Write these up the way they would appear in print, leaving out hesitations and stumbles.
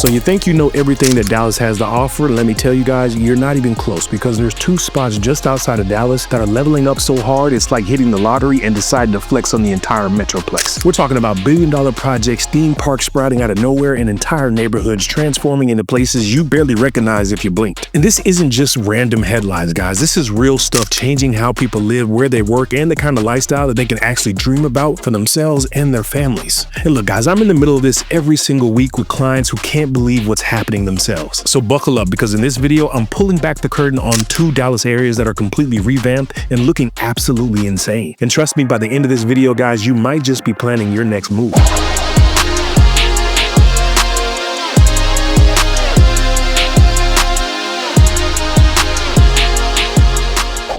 So you think you know everything that Dallas has to offer? Let me tell you guys, you're not even close, because there's 2 spots just outside of Dallas that are leveling up so hard it's like hitting the lottery and deciding to flex on the entire Metroplex. We're talking about billion-dollar projects, theme parks sprouting out of nowhere, and entire neighborhoods transforming into places you barely recognize if you blinked. And this isn't just random headlines, guys. This is real stuff changing how people live, where they work, and the kind of lifestyle that they can actually dream about for themselves and their families. And look, guys, I'm in the middle of this every single week with clients who can't believe what's happening themselves. So buckle up, because in this video, I'm pulling back the curtain on 2 Dallas areas that are completely revamped and looking absolutely insane. And trust me, by the end of this video, guys, you might just be planning your next move.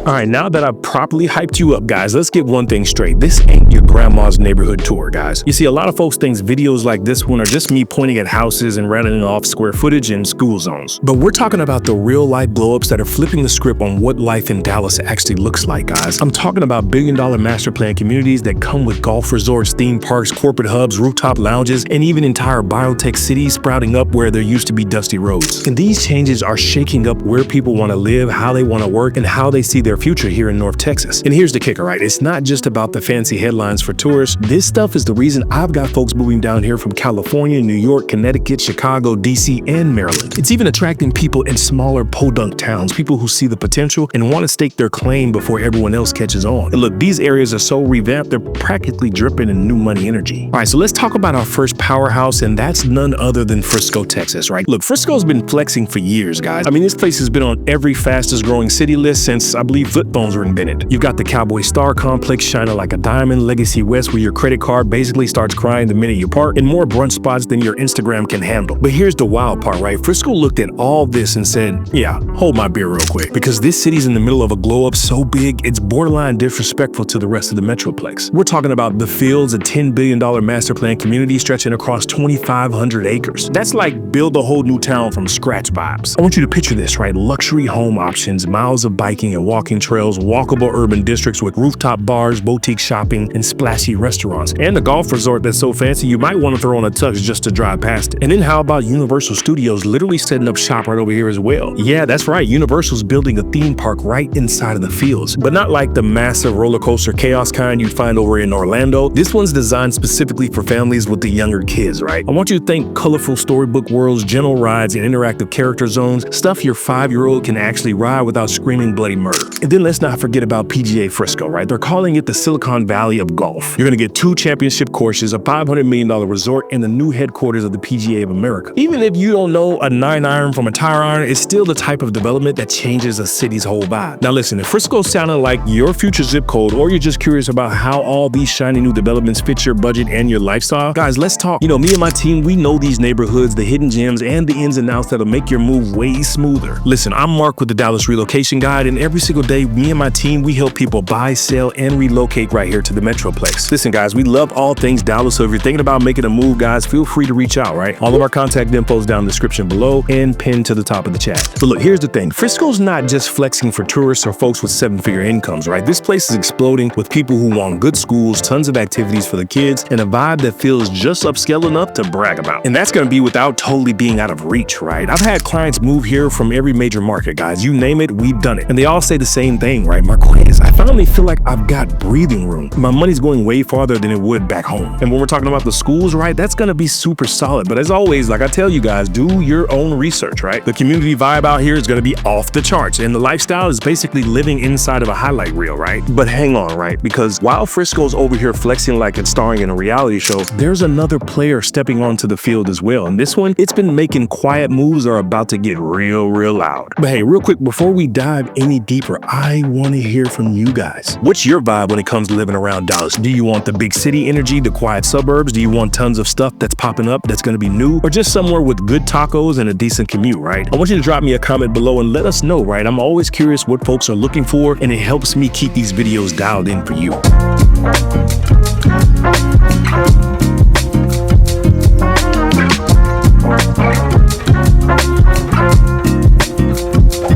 All right, now that I've properly hyped you up, guys, let's get one thing straight. This ain't your grandma's neighborhood tour, guys. You see, a lot of folks think videos like this one are just me pointing at houses and rattling off square footage in school zones. But we're talking about the real-life blow-ups that are flipping the script on what life in Dallas actually looks like, guys. I'm talking about billion-dollar master plan communities that come with golf resorts, theme parks, corporate hubs, rooftop lounges, and even entire biotech cities sprouting up where there used to be dusty roads. And these changes are shaking up where people want to live, how they want to work, and how they see their future here in North Texas. And here's the kicker, right? It's not just about the fancy headlines for tourists. This stuff is the reason I've got folks moving down here from California, New York, Connecticut, Chicago, DC, and Maryland. It's even attracting people in smaller podunk towns, people who see the potential and want to stake their claim before everyone else catches on. And look, these areas are so revamped, they're practically dripping in new money energy. All right, so let's talk about our first powerhouse, and that's none other than Frisco, Texas, right? Look, Frisco's been flexing for years, guys. I mean, this place has been on every fastest growing city list since, I believe, flip phones were invented. You've got the Cowboy Star complex shining like a diamond, Legacy West, where your credit card basically starts crying the minute you park, and more brunch spots than your Instagram can handle. But here's the wild part, right? Frisco looked at all this and said, yeah, hold my beer real quick, because this city's in the middle of a glow up so big, it's borderline disrespectful to the rest of the Metroplex. We're talking about the Fields, a $10 billion master plan community stretching across 2,500 acres. That's like build a whole new town from scratch vibes. I want you to picture this, right? Luxury home options, miles of biking and walking trails, walkable urban districts with rooftop bars, boutique shopping, and splashy restaurants. And a golf resort that's so fancy you might want to throw on a tux just to drive past it. And then how about Universal Studios literally setting up shop right over here as well? Yeah, that's right. Universal's building a theme park right inside of the Fields. But not like the massive roller coaster chaos kind you'd find over in Orlando. This one's designed specifically for families with the younger kids, right? I want you to think colorful storybook worlds, gentle rides, and interactive character zones, stuff your 5-year-old can actually ride without screaming bloody murder. And then let's not forget about PGA Frisco, right? They're calling it the Silicon Valley of golf. You're gonna get 2 championship courses, a $500 million resort, and the new headquarters of the PGA of America. Even if you don't know a 9-iron from a tire iron, it's still the type of development that changes a city's whole vibe. Now listen, if Frisco's sounding like your future zip code, or you're just curious about how all these shiny new developments fit your budget and your lifestyle, guys, let's talk. You know, me and my team, we know these neighborhoods, the hidden gems, and the ins and outs that'll make your move way smoother. Listen, I'm Mark with the Dallas Relocation Guide, and every single day, me and my team, we help people buy, sell, and relocate right here to the Metroplex. Listen, guys, we love all things Dallas, so if you're thinking about making a move, guys, feel free to reach out, right? All of our contact info is down in the description below and pinned to the top of the chat. But look, here's the thing. Frisco's not just flexing for tourists or folks with 7-figure incomes, right? This place is exploding with people who want good schools, tons of activities for the kids, and a vibe that feels just upscale enough to brag about. And that's gonna be without totally being out of reach, right? I've had clients move here from every major market, guys. You name it, we've done it. And they all say the same thing, right? Marquez, I finally feel like I've got breathing room. My money's going way farther than it would back home. And when we're talking about the schools, right, that's gonna be super solid. But as always, like I tell you guys, do your own research, right? The community vibe out here is gonna be off the charts, and the lifestyle is basically living inside of a highlight reel, right? But hang on, right? Because while Frisco's over here flexing like it's starring in a reality show, there's another player stepping onto the field as well. And this one, it's been making quiet moves are about to get real loud. But hey, real quick, before we dive any deeper, I wanna hear from you guys. What's your vibe when it comes to living around Dallas? Do you want the big city energy, the quiet suburbs? Do you want tons of stuff that's popping up that's gonna be new? Or just somewhere with good tacos and a decent commute, right? I want you to drop me a comment below and let us know, right? I'm always curious what folks are looking for, and it helps me keep these videos dialed in for you.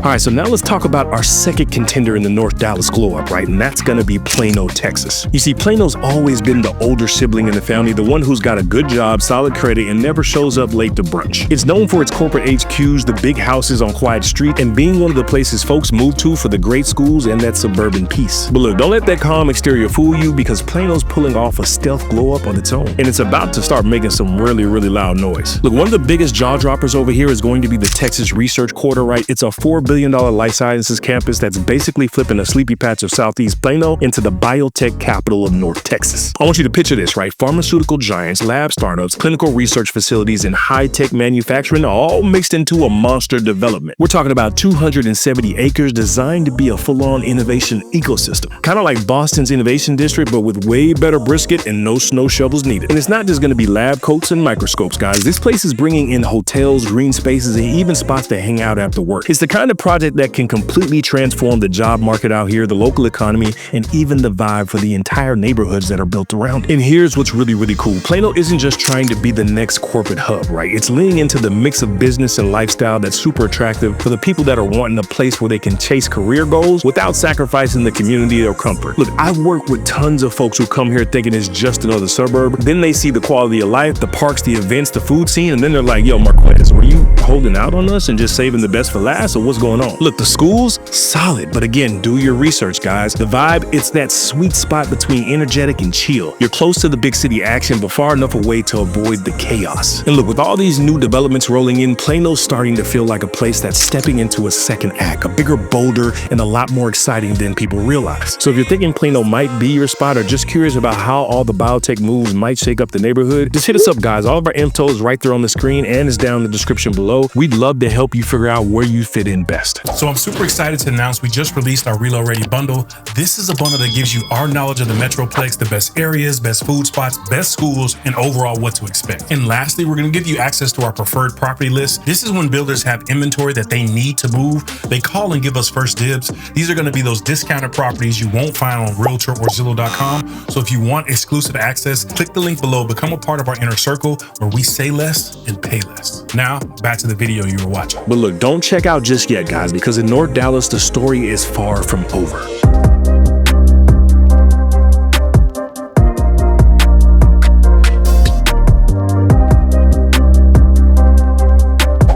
All right, so now let's talk about our second contender in the North Dallas glow up, right? And that's gonna be Plano, Texas. You see, Plano's always been the older sibling in the family, the one who's got a good job, solid credit, and never shows up late to brunch. It's known for its corporate HQs, the big houses on quiet street, and being one of the places folks move to for the great schools and that suburban peace. But look, don't let that calm exterior fool you, because Plano's pulling off a stealth glow up on its own, and it's about to start making some really loud noise. Look, one of the biggest jaw droppers over here is going to be the Texas Research Quarter, right? It's a $4 billion life sciences campus that's basically flipping a sleepy patch of Southeast Plano into the biotech capital of North Texas. I want you to picture this, right? Pharmaceutical giants, lab startups, clinical research facilities, and high-tech manufacturing are all mixed into a monster development. We're talking about 270 acres designed to be a full-on innovation ecosystem. Kind of like Boston's Innovation District, but with way better brisket and no snow shovels needed. And it's not just going to be lab coats and microscopes, guys. This place is bringing in hotels, green spaces, and even spots to hang out after work. It's the kind of project that can completely transform the job market out here, the local economy, and even the vibe for the entire neighborhoods that are built around it. And here's what's really cool. Plano isn't just trying to be the next corporate hub, right? It's leaning into the mix of business and lifestyle that's super attractive for the people that are wanting a place where they can chase career goals without sacrificing the community or comfort. Look, I've worked with tons of folks who come here thinking it's just another suburb. Then they see the quality of life, the parks, the events, the food scene, and then they're like, yo, Marquez, were you holding out on us and just saving the best for last, or what's going on? Look, the schools, solid, but again, do your research, guys. The vibe, it's that sweet spot between energetic and chill. You're close to the big city action, but far enough away to avoid the chaos. And look, with all these new developments rolling in, Plano's starting to feel like a place that's stepping into a second act, a bigger, bolder, and a lot more exciting than people realize. So if you're thinking Plano might be your spot, or just curious about how all the biotech moves might shake up the neighborhood, just hit us up, guys. All of our info is right there on the screen and is down in the description below. We'd love to help you figure out where you fit in best. So I'm super excited to announce we just released our Reload Ready bundle. This is a bundle that gives you our knowledge of the Metroplex, the best areas, best food spots, best schools, and overall what to expect. And lastly, we're going to give you access to our preferred property list. This is when builders have inventory that they need to move. They call and give us first dibs. These are going to be those discounted properties you won't find on Realtor or Zillow.com. So if you want exclusive access, click the link below, become a part of our inner circle where we say less and pay less. Now, back to the video you were watching. But look, don't check out just yet, guys, because in North Dallas, the story is far from over.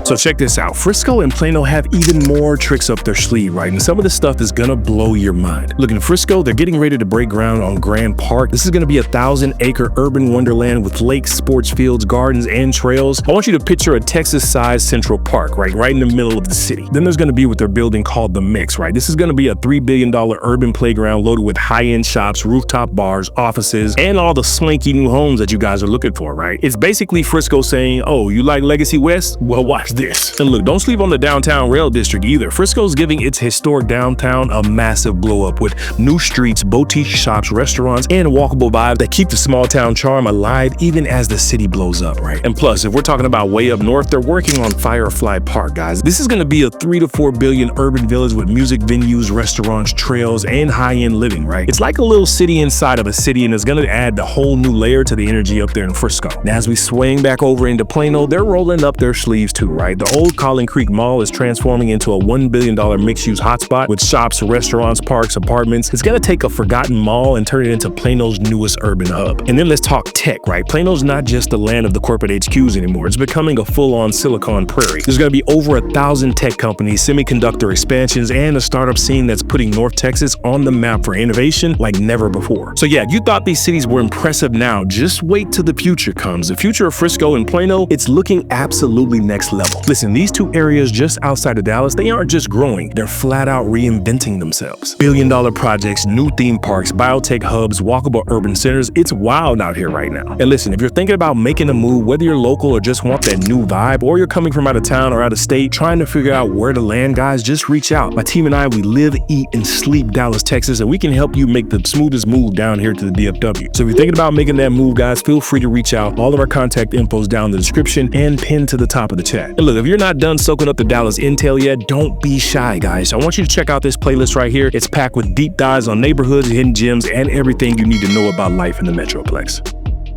So check this out. Frisco and Plano have even more tricks up their sleeve, right? And some of this stuff is gonna blow your mind. Look, in Frisco, they're getting ready to break ground on Grand Park. This is gonna be a 1,000-acre urban wonderland with lakes, sports fields, gardens, and trails. I want you to picture a Texas-sized Central Park, right in the middle of the city. Then there's gonna be what they're building called The Mix, right? This is gonna be a $3 billion urban playground loaded with high-end shops, rooftop bars, offices, and all the swanky new homes that you guys are looking for, right? It's basically Frisco saying, oh, you like Legacy West? Well, watch this. And look, don't sleep on the downtown rail district either. Frisco's giving its historic downtown a massive blow up with new streets, boutique shops, restaurants, and a walkable vibe that keep the small town charm alive even as the city blows up, right? And plus, if we're talking about way up north, they're working on Firefly Park, guys. This is going to be a 3 to 4 billion urban village with music venues, restaurants, trails, and high-end living, right? It's like a little city inside of a city, and it's going to add a whole new layer to the energy up there in Frisco. Now, as we swing back over into Plano, they're rolling up their sleeves too, right? The old Collin Creek Mall is transforming into a $1 billion mixed-use hotspot with shops, restaurants, parks, apartments. It's gonna take a forgotten mall and turn it into Plano's newest urban hub. And then let's talk tech, right? Plano's not just the land of the corporate HQs anymore. It's becoming a full-on Silicon Prairie. There's gonna be over 1,000 tech companies, semiconductor expansions, and a startup scene that's putting North Texas on the map for innovation like never before. So yeah, if you thought these cities were impressive now, just wait till the future comes. The future of Frisco and Plano, it's looking absolutely next level. Listen, these two areas just outside of Dallas, they aren't just growing, they're flat out reinventing themselves. Billion-dollar projects, new theme parks, biotech hubs, walkable urban centers, it's wild out here right now. And listen, if you're thinking about making a move, whether you're local or just want that new vibe, or you're coming from out of town or out of state, trying to figure out where to land, guys, just reach out. My team and I, we live, eat, and sleep Dallas, Texas, and we can help you make the smoothest move down here to the DFW. So if you're thinking about making that move, guys, feel free to reach out. All of our contact info is down in the description and pinned to the top of the chat. And look, if you're not done soaking up the Dallas intel yet, don't be shy, guys. I want you to check out this playlist right here. It's packed with deep dives on neighborhoods, hidden gems, and everything you need to know about life in the Metroplex.